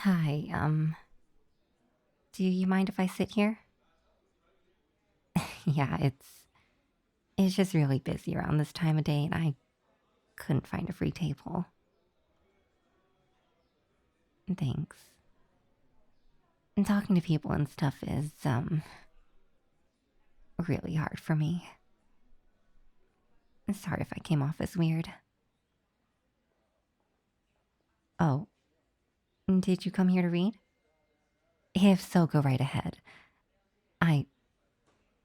Hi, do you mind if I sit here? Yeah, it's just really busy around this time of day and I couldn't find a free table. Thanks. And talking to people and stuff is really hard for me. Sorry if I came off as weird. Oh, did you come here to read? If so, go right ahead. I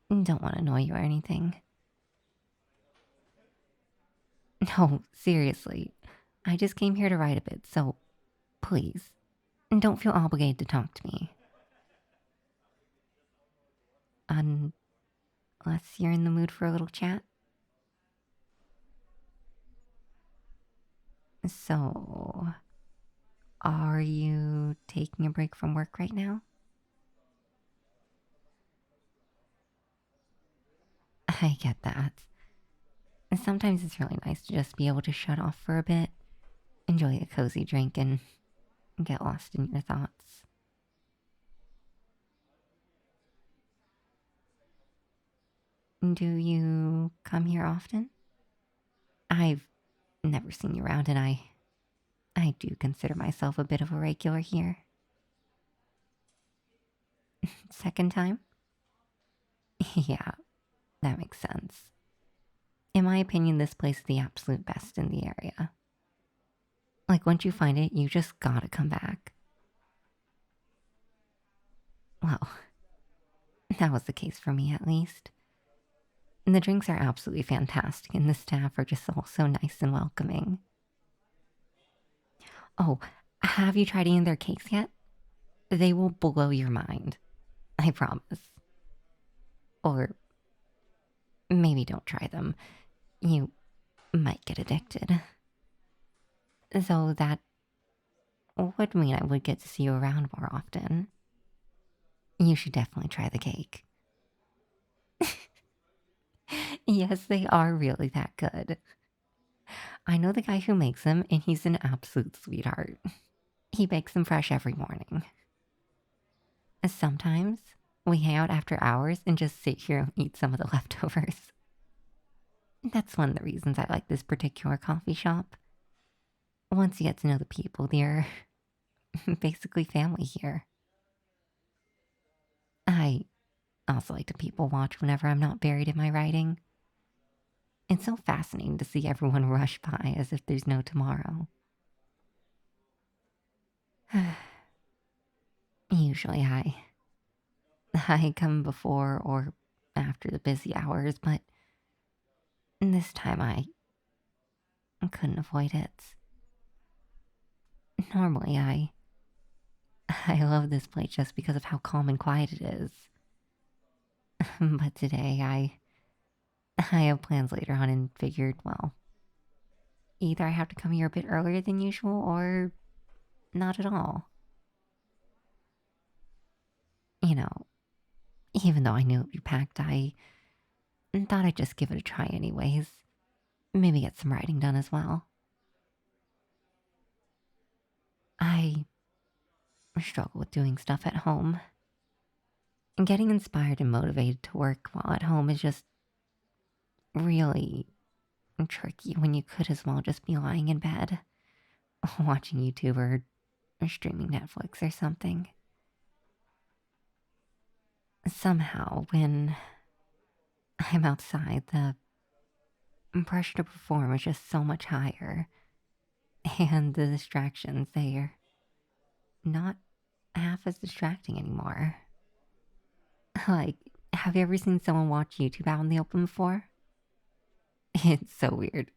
don't want to annoy you or anything. No, seriously. I just came here to write a bit, so please, don't feel obligated to talk to me. Unless you're in the mood for a little chat. So, are you taking a break from work right now? I get that. Sometimes it's really nice to just be able to shut off for a bit, enjoy a cozy drink, and get lost in your thoughts. Do you come here often? I've never seen you around, and I do consider myself a bit of a regular here. Second time? Yeah, that makes sense. In my opinion, this place is the absolute best in the area. Like, once you find it, you just gotta come back. Well, that was the case for me at least. And the drinks are absolutely fantastic, and the staff are just all so nice and welcoming. Oh, have you tried eating their cakes yet? They will blow your mind. I promise. Or maybe don't try them. You might get addicted. So that would mean I would get to see you around more often. You should definitely try the cake. Yes, they are really that good. I know the guy who makes them, and he's an absolute sweetheart. He bakes them fresh every morning. Sometimes we hang out after hours and just sit here and eat some of the leftovers. That's one of the reasons I like this particular coffee shop. Once you get to know the people, they're basically family here. I also like to people watch whenever I'm not buried in my writing. It's so fascinating to see everyone rush by as if there's no tomorrow. Usually I come before or after the busy hours, but this time I couldn't avoid it. Normally I love this place just because of how calm and quiet it is. But today I have plans later on and figured, well, either I have to come here a bit earlier than usual or not at all. You know, even though I knew it'd be packed, I thought I'd just give it a try anyways. Maybe get some writing done as well. I struggle with doing stuff at home. And getting inspired and motivated to work while at home is just really tricky when you could as well just be lying in bed, watching YouTube or streaming Netflix or something. Somehow, when I'm outside, the pressure to perform is just so much higher, and the distractions, they're not half as distracting anymore. Like, have you ever seen someone watch YouTube out in the open before? It's so weird.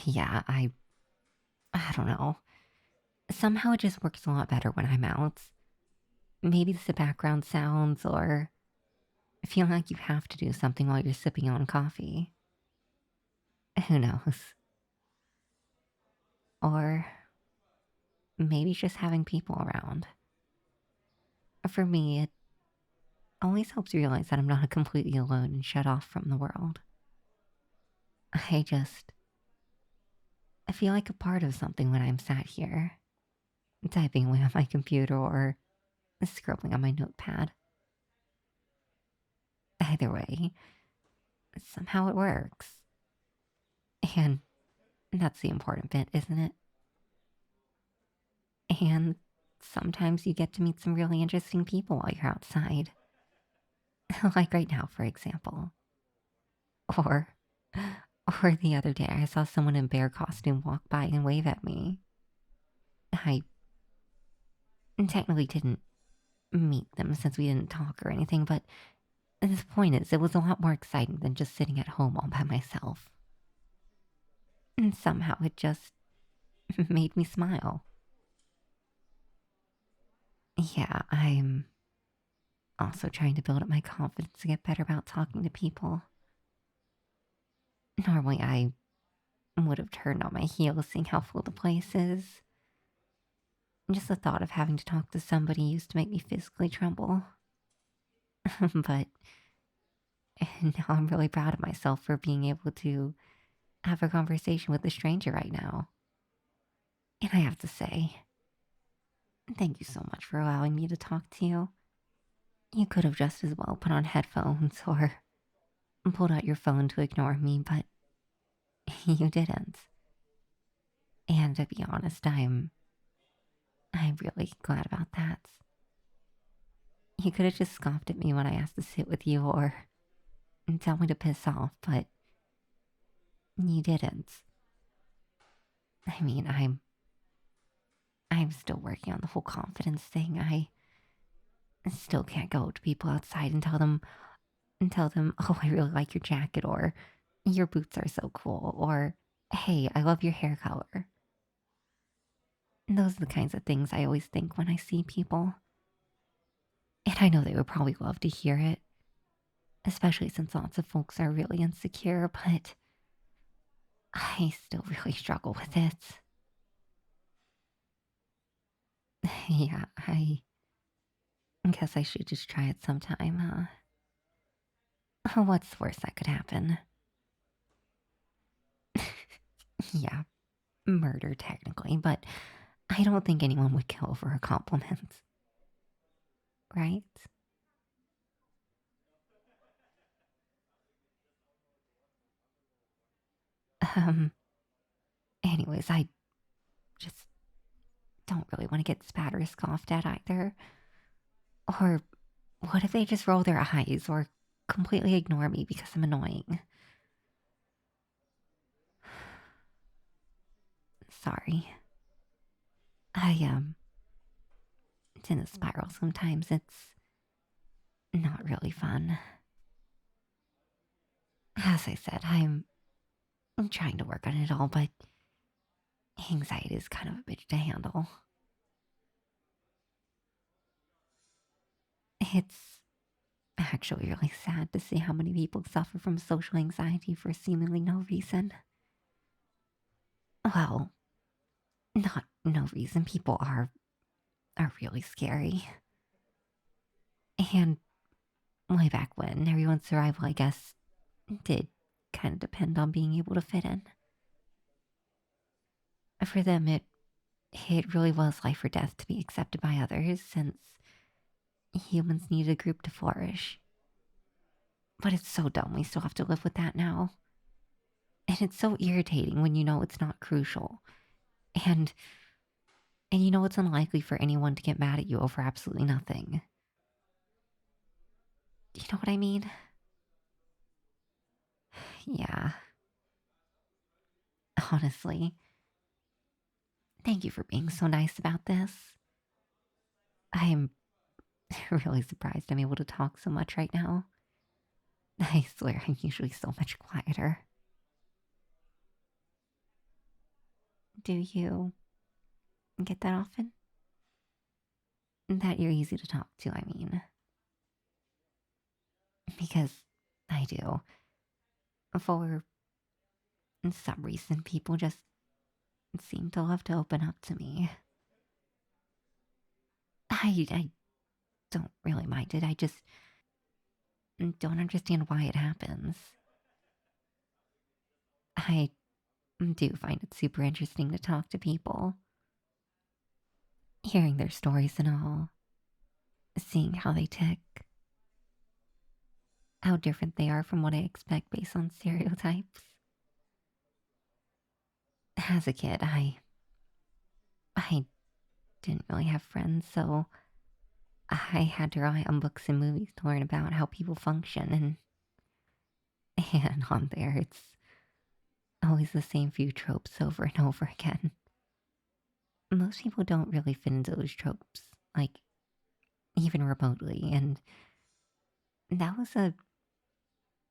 Yeah, I don't know. Somehow it just works a lot better when I'm out. Maybe it's the background sounds or feeling like you have to do something while you're sipping on coffee. Who knows? Or maybe it's just having people around. For me, it always helps realize that I'm not completely alone and shut off from the world. I feel like a part of something when I'm sat here, typing away on my computer or scribbling on my notepad. Either way, somehow it works. And that's the important bit, isn't it? And sometimes you get to meet some really interesting people while you're outside. Like right now, for example. Or, or the other day, I saw someone in bear costume walk by and wave at me. I technically didn't meet them since we didn't talk or anything, but the point is, it was a lot more exciting than just sitting at home all by myself. And somehow it just made me smile. Yeah, I'm also trying to build up my confidence to get better about talking to people. Normally, I would have turned on my heels seeing how full the place is. Just the thought of having to talk to somebody used to make me physically tremble. But now I'm really proud of myself for being able to have a conversation with a stranger right now. And I have to say, thank you so much for allowing me to talk to you. You could have just as well put on headphones or pulled out your phone to ignore me, but you didn't. And to be honest, I'm really glad about that. You could have just scoffed at me when I asked to sit with you or tell me to piss off, but you didn't. I mean, I'm still working on the whole confidence thing. I still can't go to people outside and tell them, "Oh, I really like your jacket," or "Your boots are so cool," or "Hey, I love your hair color." And those are the kinds of things I always think when I see people. And I know they would probably love to hear it, especially since lots of folks are really insecure, but I still really struggle with it. Yeah, I guess I should just try it sometime, huh? What's the worst that could happen? Yeah, murder technically, but I don't think anyone would kill for a compliment. Right? Um, anyways, I just don't really want to get spat or scoffed at either. Or what if they just roll their eyes or completely ignore me because I'm annoying? Sorry. I, it's in a spiral sometimes. It's not really fun. As I said, I'm trying to work on it all, but anxiety is kind of a bitch to handle. It's actually really sad to see how many people suffer from social anxiety for seemingly no reason. Well, not no reason. People are really scary. And way back when, everyone's survival, I guess, did kind of depend on being able to fit in. For them, it really was life or death to be accepted by others, since humans need a group to flourish. But it's so dumb we still have to live with that now. And it's so irritating when you know it's not crucial. And you know it's unlikely for anyone to get mad at you over absolutely nothing. Do you know what I mean? Yeah. Honestly, thank you for being so nice about this. I'm really surprised I'm able to talk so much right now. I swear I'm usually so much quieter. Do you get that often? That you're easy to talk to, I mean. Because I do. For some reason, people just seem to love to open up to me. I don't really mind it. I just don't understand why it happens. I do find it super interesting to talk to people, hearing their stories and all, seeing how they tick, how different they are from what I expect based on stereotypes. As a kid, I didn't really have friends, so I had to rely on books and movies to learn about how people function, and on there, it's always the same few tropes over and over again. Most people don't really fit into those tropes, like, even remotely, and that was a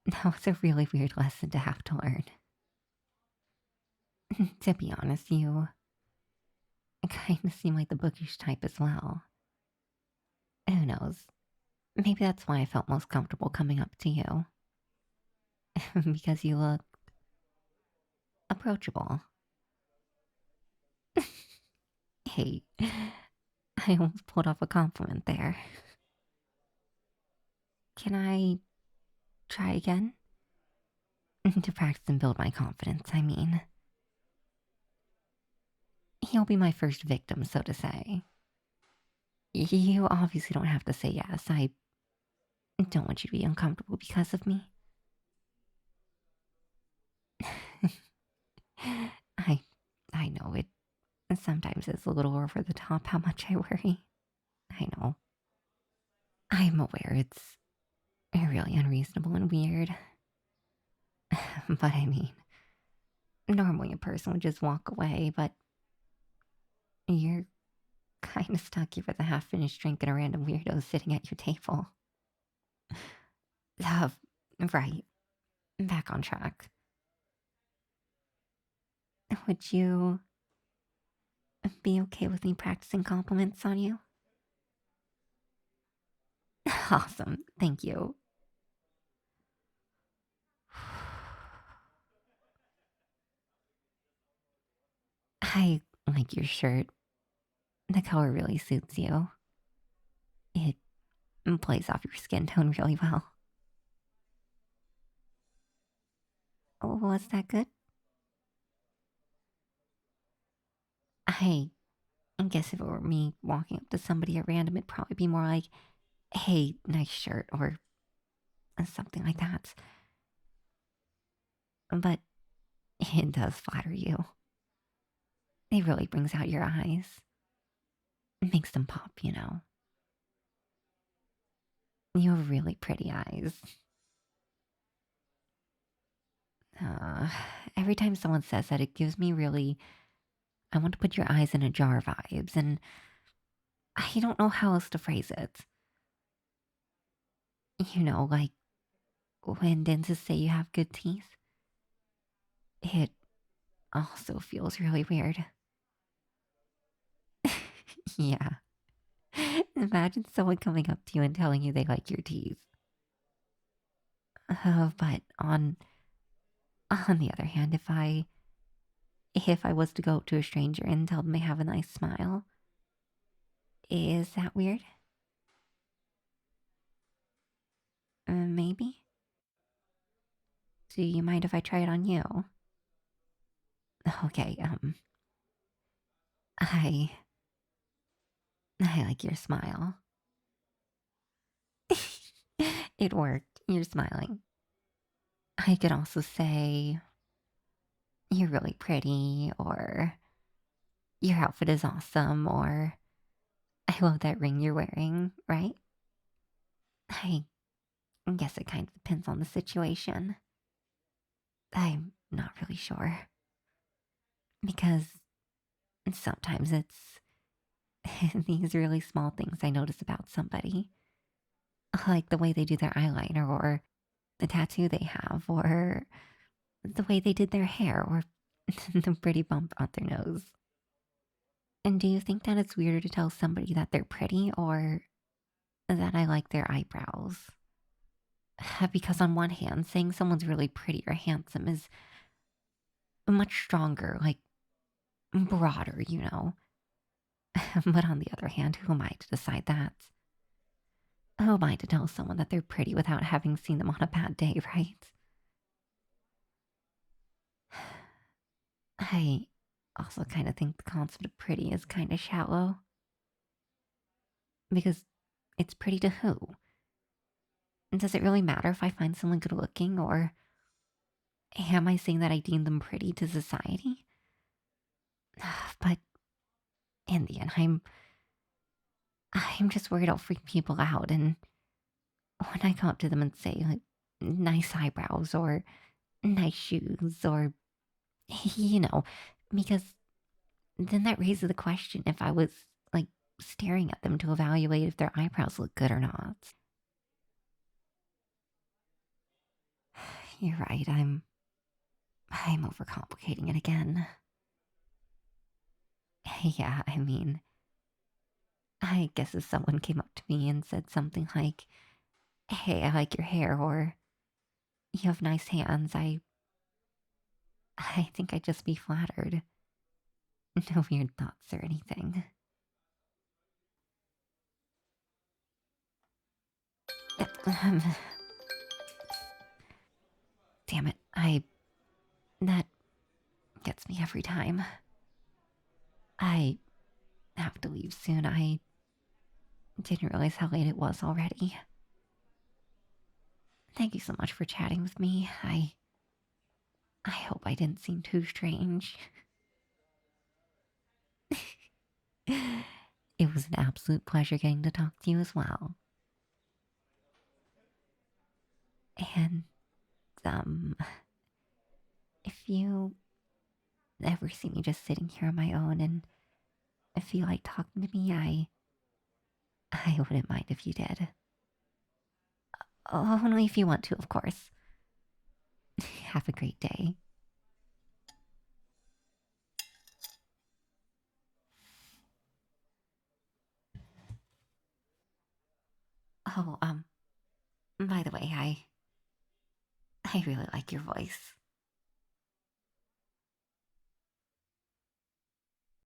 that was a really weird lesson to have to learn. To be honest, you kind of seem like the bookish type as well. Who knows? Maybe that's why I felt most comfortable coming up to you. Because you look approachable. Hey, I almost pulled off a compliment there. Can I try again? To practice and build my confidence, I mean. He'll be my first victim, so to say. You obviously don't have to say yes. I don't want you to be uncomfortable because of me. I I know it sometimes it's a little over the top how much I worry. I know. I'm aware it's really unreasonable and weird. But I mean, normally a person would just walk away, but you're kind of stuck here with a half-finished drink and a random weirdo sitting at your table. Uh, right. Back on track. Would you be okay with me practicing compliments on you? Awesome. Thank you. I like your shirt. The color really suits you. It plays off your skin tone really well. Oh, was that good? I guess if it were me walking up to somebody at random, it'd probably be more like, hey, nice shirt, or something like that. But it does flatter you. It really brings out your eyes. It makes them pop, you know. You have really pretty eyes. Uh, every time someone says that, it gives me really, I want to put your eyes in a jar vibes, and I don't know how else to phrase it. You know, like when dentists say you have good teeth, it also feels really weird. Yeah. Imagine someone coming up to you and telling you they like your teeth. But on the other hand, if I was to go up to a stranger and tell them they have a nice smile, is that weird? Maybe. Do you mind if I try it on you? Okay, I I like your smile. It worked. You're smiling. I could also say you're really pretty, or your outfit is awesome, or I love that ring you're wearing, right? I guess it kind of depends on the situation. I'm not really sure. Because sometimes it's these really small things I notice about somebody. Like the way they do their eyeliner, or the tattoo they have, or the way they did their hair, or the pretty bump on their nose. And do you think that it's weirder to tell somebody that they're pretty, or that I like their eyebrows? Because on one hand, saying someone's really pretty or handsome is much stronger, like broader, you know. But on the other hand, who am I to decide that? Who am I to tell someone that they're pretty without having seen them on a bad day, right? I also kind of think the concept of pretty is kind of shallow. Because it's pretty to who? Does it really matter if I find someone good looking, or am I saying that I deem them pretty to society? But in the end, I'm just worried I'll freak people out, and when I come up to them and say, like, nice eyebrows, or nice shoes, or, you know, because then that raises the question if I was, like, staring at them to evaluate if their eyebrows look good or not. You're right, I'm overcomplicating it again. Yeah, I mean, I guess if someone came up to me and said something like, "Hey, I like your hair," or "You have nice hands," I think I'd just be flattered. No weird thoughts or anything. Um, damn it, that gets me every time. I have to leave soon. I didn't realize how late it was already. Thank you so much for chatting with me. I hope I didn't seem too strange. It was an absolute pleasure getting to talk to you as well. And, um, if you ever see me just sitting here on my own and feel like talking to me, I wouldn't mind if you did. Only if you want to, of course. Have a great day. Oh, by the way, I really like your voice.